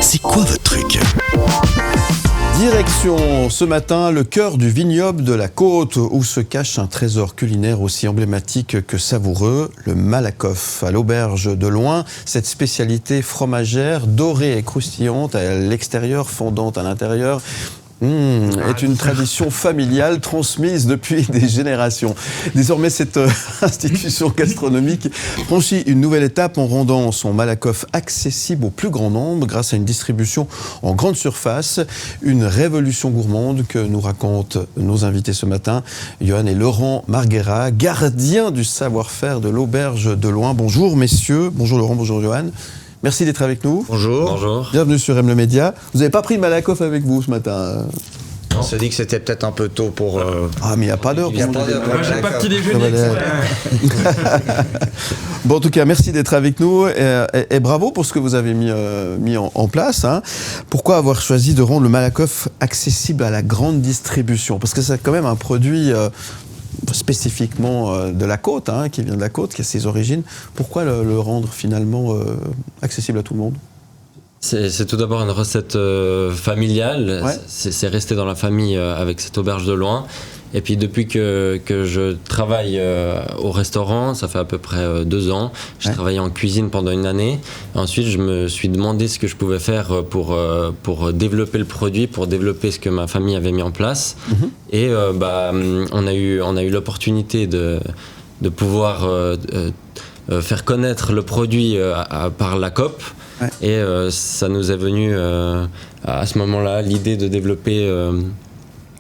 C'est quoi votre truc ? Direction ce matin le cœur du vignoble de la Côte où se cache un trésor culinaire aussi emblématique que savoureux, le Malakoff à l'auberge de Loing. Cette spécialité fromagère dorée et croustillante à l'extérieur, fondante à l'intérieur, est une tradition familiale transmise depuis des générations. Désormais, cette institution gastronomique franchit une nouvelle étape en rendant son Malakoff accessible au plus grand nombre grâce à une distribution en grande surface. Une révolution gourmande que nous racontent nos invités ce matin, Johan et Laurent Marguera, gardiens du savoir-faire de l'auberge de Loing. Bonjour messieurs, bonjour Laurent, bonjour Johan. Merci d'être avec nous. Bonjour. Bonjour. Bienvenue sur M le Média. Vous n'avez pas pris de Malakoff avec vous ce matin? On s'est dit que c'était peut-être un peu tôt pour... Ah, mais il n'y a pas d'heure. Moi, j'ai pas petit déjeuner. Bon, en tout cas, merci d'être avec nous et bravo pour ce que vous avez mis en place. Hein. Pourquoi avoir choisi de rendre le Malakoff accessible à la grande distribution? Parce que c'est quand même un produit... spécifiquement de la Côte, hein, qui vient de la Côte, qui a ses origines. Pourquoi le rendre finalement accessible à tout le monde? C'est tout d'abord une recette familiale. Ouais. C'est resté dans la famille avec cette auberge de Loing. Et puis depuis que je travaille au restaurant, ça fait à peu près 2 ans, j'ai travaillé en cuisine pendant une année. Ensuite, je me suis demandé ce que je pouvais faire pour développer le produit, pour développer ce que ma famille avait mis en place. Et on a eu l'opportunité de pouvoir faire connaître le produit par la COP. Ouais. Et ça nous est venu à ce moment-là l'idée de développer...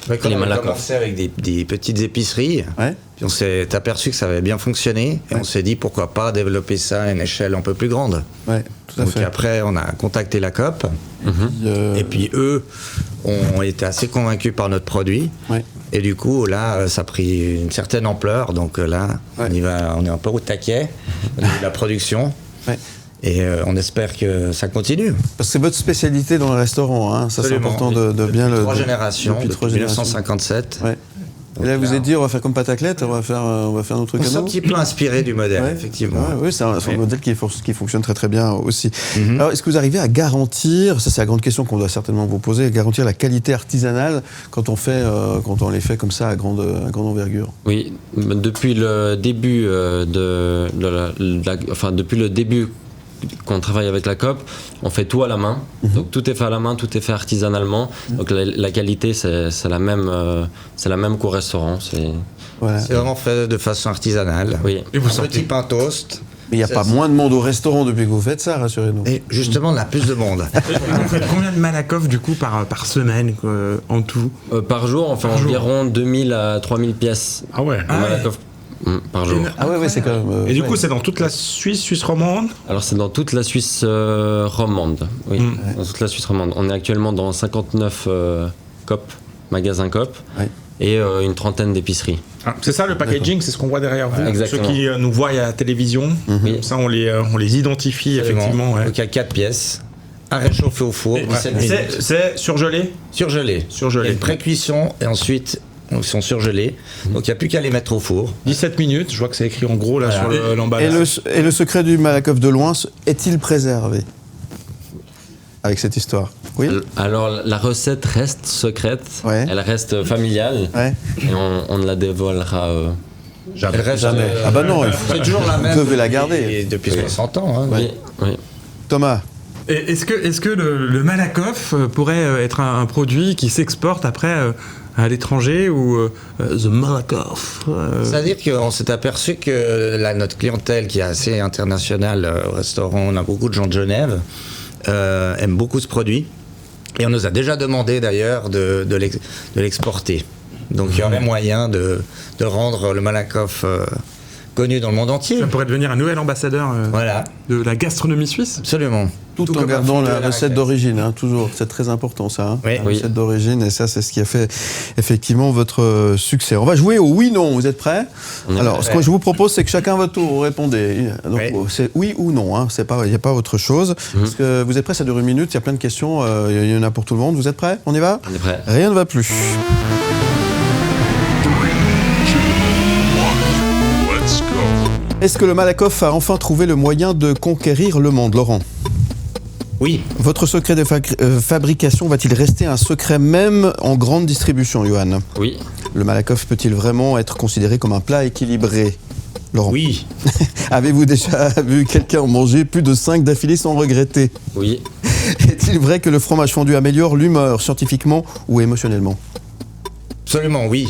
Quand on a commencé avec des petites épiceries, puis on s'est aperçu que ça avait bien fonctionné, et on s'est dit pourquoi pas développer ça à une échelle un peu plus grande. Ouais, tout à fait. Donc après, on a contacté la COP, et puis eux ont été assez convaincus par notre produit, et du coup, là, ça a pris une certaine ampleur, donc là, on est un peu au taquet de la production. Et on espère que ça continue. Parce que c'est votre spécialité dans le restaurant, hein. Ça c'est important de bien le... Depuis 3 générations, depuis 1957. Ouais. Et là, vous êtes dit, on va faire comme Pataclette, on va faire notre truc à nous. On s'est un petit peu inspiré du modèle, effectivement. Oui, c'est un modèle qui fonctionne très très bien aussi. Alors, est-ce que vous arrivez à garantir, ça c'est la grande question qu'on doit certainement vous poser, garantir la qualité artisanale quand on les fait comme ça à grande envergure? Oui, depuis le début depuis le début qu'on travaille avec la COP, on fait tout à la main. Donc tout est fait à la main, tout est fait artisanalement. Donc la qualité, c'est la même qu'au restaurant. C'est vraiment fait de façon artisanale. Oui. Et vous sortez petit pain toast. Mais il n'y a pas moins de monde au restaurant depuis que vous faites ça, rassurez-nous. Et justement, on a plus de monde. Vous faites combien de Malakoff du coup par semaine en tout? Par jour, on fait environ 2000 à 3000 pièces. Ah ouais. Malakoff. Par jour. Ah ouais, c'est quand même... Et du coup, c'est dans toute la Suisse romande? Alors, c'est dans toute la Suisse romande. Oui, dans toute la Suisse romande. On est actuellement dans 59 COP, magasins COP, et une trentaine d'épiceries. Ah, c'est ça le packaging, c'est ce qu'on voit derrière vous. Exactement. Ceux qui nous voient à la télévision, comme ça on les identifie effectivement. Donc il y a 4 pièces. À réchauffer au four. C'est surgelé? Surgelé. Surgelé. Et pré-cuisson, et ensuite... ils sont surgelés, donc il n'y a plus qu'à les mettre au four. 17 minutes, je vois que c'est écrit en gros là sur l'emballage. Et le secret du Malakoff de Loing est-il préservé avec cette histoire? Oui. Alors la recette reste secrète, elle reste familiale, et on ne la dévoilera jamais. Ah bah non, c'est toujours la même. Vous devez la garder. Depuis 60 ans. Oui. Thomas? Est-ce que le Malakoff pourrait être un produit qui s'exporte après à l'étranger ou The Malakoff C'est-à-dire qu'on s'est aperçu que notre clientèle qui est assez internationale au restaurant, on a beaucoup de gens de Genève, aime beaucoup ce produit. Et on nous a déjà demandé d'ailleurs de l'exporter. Donc il y aurait moyen de rendre le Malakoff connu dans le monde entier. Ça pourrait devenir un nouvel ambassadeur de la gastronomie suisse. Absolument. Tout en gardant la recette d'origine, hein, toujours. C'est très important ça, hein, la recette d'origine, et ça c'est ce qui a fait effectivement votre succès. On va jouer au oui-non, vous êtes prêts? Alors, ce que je vous propose, c'est que chacun à votre tour, vous répondez. Donc, c'est oui ou non, hein, il n'y a pas autre chose. Parce que vous êtes prêts, ça dure 1 minute, il y a plein de questions, il y en a pour tout le monde. Vous êtes prêts? On y va? On est prêts. Rien ne va plus. Est-ce que le Malakoff a enfin trouvé le moyen de conquérir le monde, Laurent? Oui. Votre secret de fabrication va-t-il rester un secret même en grande distribution, Johan? Oui. Le Malakoff peut-il vraiment être considéré comme un plat équilibré, Laurent? Oui. Avez-vous déjà vu quelqu'un en manger plus de 5 d'affilée sans regretter? Oui. Est-il vrai que le fromage fondu améliore l'humeur scientifiquement ou émotionnellement? Absolument, oui.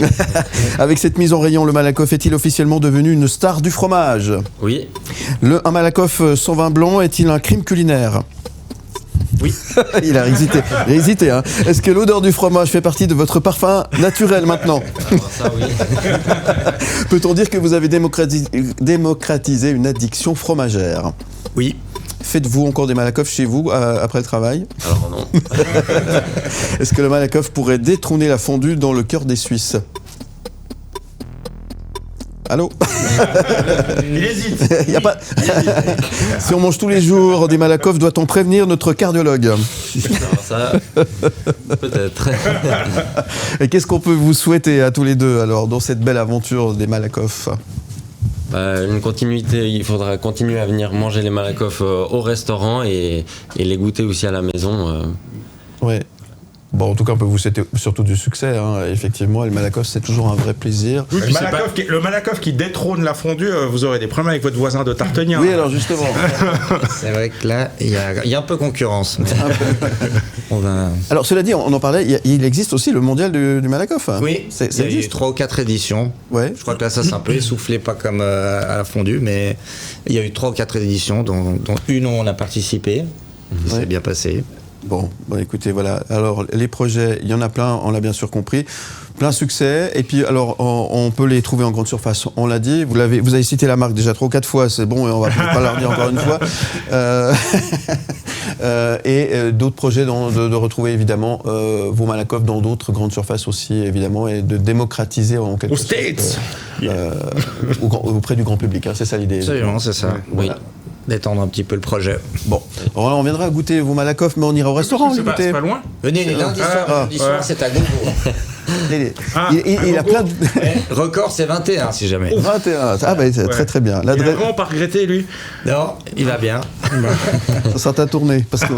Avec cette mise en rayon, le Malakoff est-il officiellement devenu une star du fromage? Oui. Un Malakoff sans vin blanc est-il un crime culinaire? Oui. Il a hésité, hein. Est-ce que l'odeur du fromage fait partie de votre parfum naturel maintenant? Alors ça, oui. Peut-on dire que vous avez démocratisé une addiction fromagère? Oui. Faites-vous encore des Malakoff chez vous après le travail? Alors non. Est-ce que le Malakoff pourrait détrôner la fondue dans le cœur des Suisses? Allô? Il hésite. Y a pas... Si on mange tous les jours des Malakoff, doit-on prévenir notre cardiologue? Alors ça, peut-être. Et qu'est-ce qu'on peut vous souhaiter à tous les deux alors dans cette belle aventure des Malakoff? Une continuité, il faudra continuer à venir manger les Malakoff au restaurant et les goûter aussi à la maison. Ouais. Bon, en tout cas, on peut vous souhaiter surtout du succès. Hein. Effectivement, le Malakoff, c'est toujours un vrai plaisir. Oui, le Malakoff qui détrône la fondue, vous aurez des problèmes avec votre voisin de Tartagnan. Oui, alors justement. C'est vrai que là, il y a un peu concurrence. Mais on va... Alors, cela dit, on en parlait, il existe aussi le mondial du Malakoff. Oui, il y a eu 3 ou 4 éditions. Ouais. Je crois que là, ça s'est un peu essoufflé, pas comme à la fondue, mais il y a eu 3 ou 4 éditions, dont une où on a participé. Ça s'est bien passé. Bon, écoutez, voilà. Alors, les projets, il y en a plein, on l'a bien sûr compris. Plein succès. Et puis, alors, on peut les trouver en grande surface. On l'a dit, vous avez cité la marque déjà 3 ou 4 fois, c'est bon, et on va peut-être pas la redire encore une fois. Et d'autres projets de retrouver, évidemment, vos Malakoff dans d'autres grandes surfaces aussi, évidemment, et de démocratiser en quelque sorte. Aux States auprès du grand public, hein, c'est ça l'idée. Absolument, c'est ça. Voilà. D'étendre un petit peu le projet. Bon, alors on viendra goûter vos Malakoff, mais on ira au restaurant. C'est pas loin. Venez les lundis soirs, c'est à goût. Il a plein de... Record, c'est 21 si jamais. 21, c'est très très bien. Il va vraiment pas regretter, lui. Non, il va bien. Ça sera ta tournée, parce que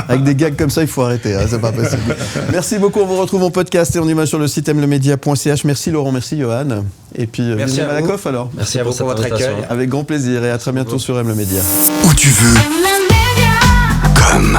avec des gags comme ça, il faut arrêter, hein, c'est pas possible. Merci beaucoup, on vous retrouve en podcast et en image sur le site mlemedia.ch. Merci Laurent, merci Johan. Et puis, merci à Malakoff alors. Merci à vous pour votre accueil. Avec grand plaisir et à très bientôt sur M le Média. Où tu veux, comme